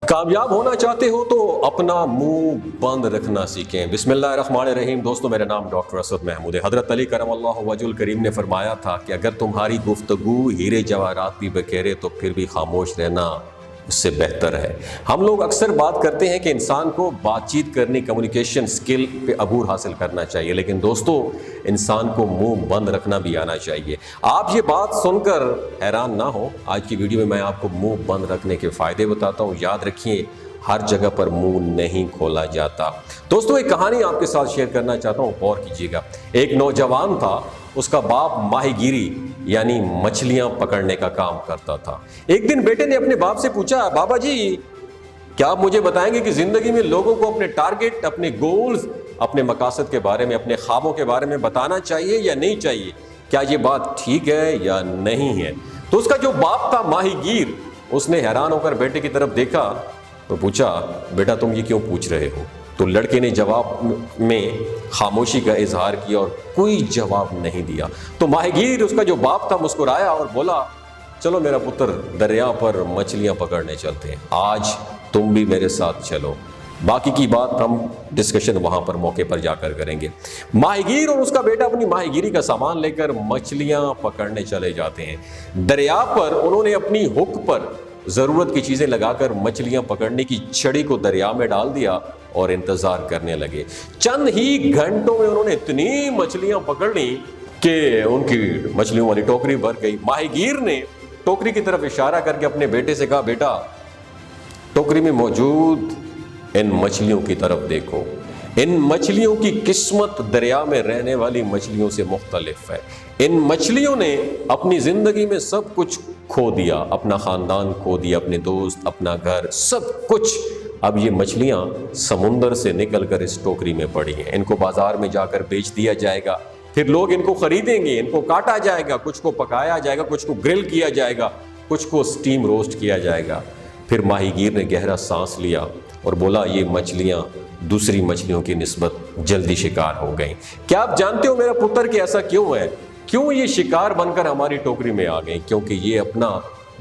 कामयाब होना चाहते हो तो अपना मुंह बंद रखना सीखें। बिस्मिल्लाहिर्रहमानिर्रहीम। दोस्तों, मेरा नाम डॉक्टर असद महमूद है। हज़रत अली करमल्लाहु वजहुल करीम ने फरमाया था कि अगर तुम्हारी गुफ्तगू हीरे जवाहरात भी बखेरे तो फिर भी खामोश रहना उससे बेहतर है। हम लोग अक्सर बात करते हैं कि इंसान को बातचीत करनी, कम्युनिकेशन स्किल पे अबूर हासिल करना चाहिए, लेकिन दोस्तों इंसान को मुंह बंद रखना भी आना चाहिए। आप ये बात सुनकर हैरान ना हो, आज की वीडियो में मैं आपको मुंह बंद रखने के फ़ायदे बताता हूँ। याद रखिए, हर जगह पर मुंह नहीं खोला जाता। दोस्तों, एक कहानी आपके साथ शेयर करना चाहता हूँ, गौर कीजिएगा। एक नौजवान था, उसका बाप माहीगीरी यानी मछलियां पकड़ने का काम करता था। एक दिन बेटे ने अपने बाप से पूछा, बाबा जी क्या आप मुझे बताएंगे कि जिंदगी में लोगों को अपने टारगेट, अपने गोल्स, अपने मकासद के बारे में, अपने ख्वाबों के बारे में बताना चाहिए या नहीं चाहिए? क्या ये बात ठीक है या नहीं है? तो उसका जो बाप था माहीगीर, उसने हैरान होकर बेटे की तरफ देखा तो पूछा, बेटा तुम ये क्यों पूछ रहे हो? तो लड़के ने जवाब में खामोशी का इजहार किया और कोई जवाब नहीं दिया। तो माहीगीर, उसका जो बाप था, मुस्कुराया और बोला, चलो मेरा पुत्र, दरिया पर मछलियां पकड़ने चलते हैं। आज तुम भी मेरे साथ चलो। बाकी की बात हम डिस्कशन वहां पर मौके पर जाकर करेंगे। माहीगीर और उसका बेटा अपनी माहीगीरी का सामान लेकर मछलियां पकड़ने चले जाते हैं। दरिया पर उन्होंने अपनी हुक पर जरूरत की चीजें लगाकर मछलियां पकड़ने की छड़ी को दरिया में डाल दिया और इंतजार करने लगे। चंद ही घंटों में उन्होंने इतनी मछलियां पकड़ ली कि उनकी मछलियों वाली टोकरी भर गई। माहीगीर ने टोकरी की तरफ इशारा करके अपने बेटे से कहा, बेटा टोकरी में मौजूद इन मछलियों की तरफ देखो। इन मछलियों की किस्मत दरिया में रहने वाली मछलियों से मुख्तलिफ है। इन मछलियों ने अपनी जिंदगी में सब कुछ खो दिया, अपना खानदान खो दिया, अपने दोस्त, अपना घर, सब कुछ। अब ये मछलियां समुंदर से निकलकर इस टोकरी में पड़ी हैं। इनको बाजार में जाकर बेच दिया जाएगा, फिर लोग इनको खरीदेंगे, इनको काटा जाएगा, कुछ को पकाया जाएगा, कुछ को ग्रिल किया जाएगा, कुछ को स्टीम रोस्ट किया जाएगा। फिर माहीगीर ने गहरा सांस लिया और बोला, ये मछलियां दूसरी मछलियों की निस्बत जल्दी शिकार हो गई। क्या आप जानते हो मेरा पुत्र कि ऐसा क्यों है? क्यों ये शिकार बनकर हमारी टोकरी में आ गई? क्योंकि ये अपना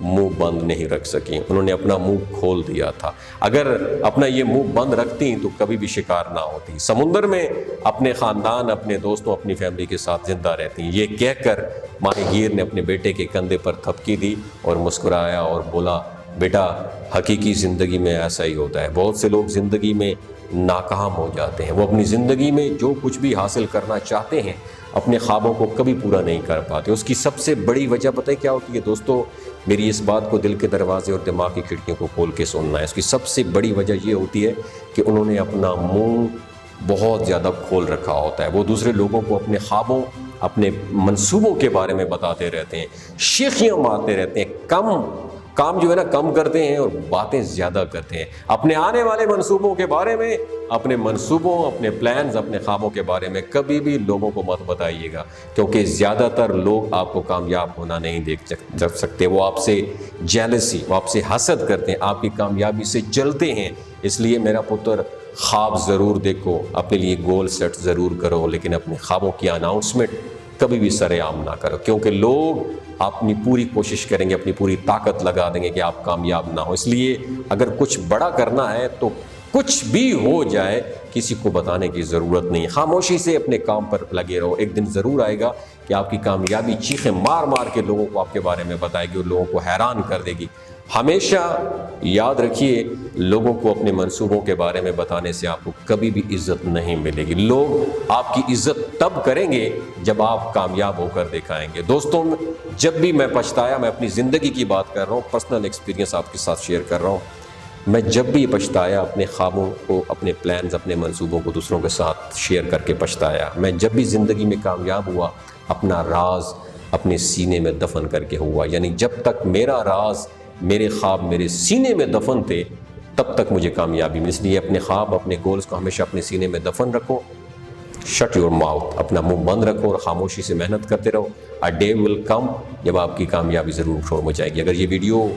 मुंह बंद नहीं रख सकी। उन्होंने अपना मुंह खोल दिया था। अगर अपना ये मुंह बंद रखती तो कभी भी शिकार ना होती। समुंदर में अपने खानदान, अपने दोस्तों, अपनी फैमिली के साथ जिंदा रहती। ये कहकर माहीगीर ने अपने बेटे के कंधे पर थपकी दी और मुस्कुराया और बोला, बेटा हकीकी ज़िंदगी में ऐसा ही होता है। बहुत से लोग ज़िंदगी में नाकाम हो जाते हैं। वो अपनी ज़िंदगी में जो कुछ भी हासिल करना चाहते हैं, अपने ख्वाबों को कभी पूरा नहीं कर पाते। उसकी सबसे बड़ी वजह पता है क्या होती है? दोस्तों, मेरी इस बात को दिल के दरवाजे और दिमाग की खिड़कियों को खोल के सुनना है। उसकी सबसे बड़ी वजह ये होती है कि उन्होंने अपना मुंह बहुत ज़्यादा खोल रखा होता है। वो दूसरे लोगों को अपने ख्वाबों, अपने मंसूबों के बारे में बताते रहते हैं, शेखियाँ मारते रहते हैं, काम जो है ना कम करते हैं और बातें ज़्यादा करते हैं। अपने आने वाले मंसूबों के बारे में, अपने मंसूबों, अपने प्लान्स, अपने ख्वाबों के बारे में कभी भी लोगों को मत बताइएगा, क्योंकि ज़्यादातर लोग आपको कामयाब होना नहीं देख सकते। वो आपसे जेलसी, वो आपसे हसद करते हैं, आपकी कामयाबी से जलते हैं। इसलिए मेरा पुत्र, ख्वाब ज़रूर देखो, अपने लिए गोल सेट ज़रूर करो, लेकिन अपने ख्वाबों की अनाउंसमेंट कभी भी सरेआम ना करो, क्योंकि लोग अपनी पूरी कोशिश करेंगे, अपनी पूरी ताकत लगा देंगे कि आप कामयाब ना हो। इसलिए अगर कुछ बड़ा करना है तो कुछ भी हो जाए, किसी को बताने की ज़रूरत नहीं। खामोशी से अपने काम पर लगे रहो। एक दिन ज़रूर आएगा कि आपकी कामयाबी चीखें मार मार के लोगों को आपके बारे में बताएगी और लोगों को हैरान कर देगी। हमेशा याद रखिए, लोगों को अपने मंसूबों के बारे में बताने से आपको कभी भी इज्जत नहीं मिलेगी। लोग आपकी इज्जत तब करेंगे जब आप कामयाब होकर दिखाएंगे। दोस्तों, जब भी मैं पछताया, मैं अपनी ज़िंदगी की बात कर रहा हूँ, पर्सनल एक्सपीरियंस आपके साथ शेयर कर रहा हूँ। मैं जब भी पछताया, अपने ख्वाबों को, अपने प्लान्स, अपने मंसूबों को दूसरों के साथ शेयर करके पछताया। मैं जब भी ज़िंदगी में कामयाब हुआ, अपना राज अपने सीने में दफन करके हुआ। यानी जब तक मेरा राज, मेरे ख्वाब मेरे सीने में दफन थे, तब तक मुझे कामयाबी मिली। इसलिए अपने ख्वाब, अपने गोल्स को हमेशा अपने सीने में दफन रखो। शट योर माउथ, अपना मुंह बंद रखो और खामोशी से मेहनत करते रहो। अ डे विल कम जब आपकी कामयाबी ज़रूर शोर हो जाएगी। अगर ये वीडियो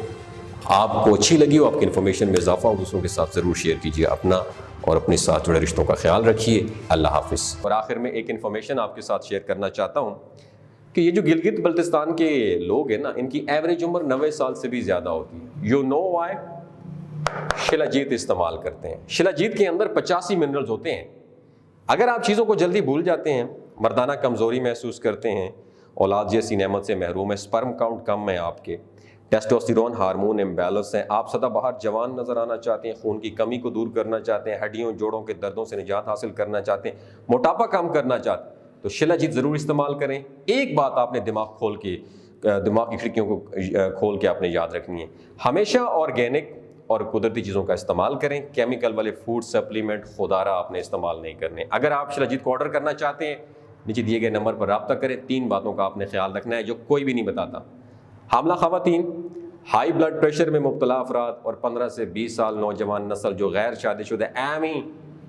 आपको अच्छी लगी हो, आपकी इन्फॉर्मेशन में इजाफा हो, दूसरों के साथ ज़रूर शेयर कीजिए। अपना और अपने साथ जुड़े रिश्तों का ख्याल रखिए। अल्लाह हाफिज़। और आखिर में एक इन्फॉर्मेशन आपके साथ शेयर करना चाहता हूँ कि ये जो गिलगित बल्तिस्तान के लोग हैं ना, इनकी एवरेज उम्र 90 साल से भी ज़्यादा होती है। You know why? शिलाजीत इस्तेमाल करते हैं। शिलाजीत के अंदर 85 मिनरल्स होते हैं। अगर आप चीज़ों को जल्दी भूल जाते हैं, मर्दाना कमज़ोरी महसूस करते हैं, औलाद जैसी नेमत से महरूम है, स्पर्म काउंट कम है, आपके टेस्टोस्टेरोन हार्मोन इम्बैलेंस हैं, आप सदाबहार जवान नज़र आना चाहते हैं, खून की कमी को दूर करना चाहते हैं, हड्डियों जोड़ों के दर्दों से निजात हासिल करना चाहते हैं, मोटापा कम करना चाहते हैं, तो शिलाजीत ज़रूर इस्तेमाल करें। एक बात आपने दिमाग की खिड़कियों को खोल के आपने याद रखनी है, हमेशा ऑर्गेनिक और कुदरती चीज़ों का इस्तेमाल करें। केमिकल वाले फूड सप्लीमेंट खुदारा आपने इस्तेमाल नहीं करने। अगर आप शिलाजीत को ऑर्डर करना चाहते हैं, नीचे दिए गए नंबर पर रब्ता करें। 3 बातों का आपने ख्याल रखना है जो कोई भी नहीं बताता। हामला ख़वातीन, हाई ब्लड प्रेशर में मुब्तला अफराद और 15 से 20 साल नौजवान नस्ल जो गैर शादीशुदा एमी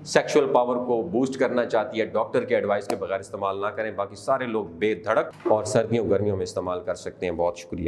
सेक्सुअल पावर को बूस्ट करना चाहती है, डॉक्टर के एडवाइस के बगैर इस्तेमाल ना करें। बाकी सारे लोग बेधड़क और सर्दियों गर्मियों में इस्तेमाल कर सकते हैं। बहुत शुक्रिया।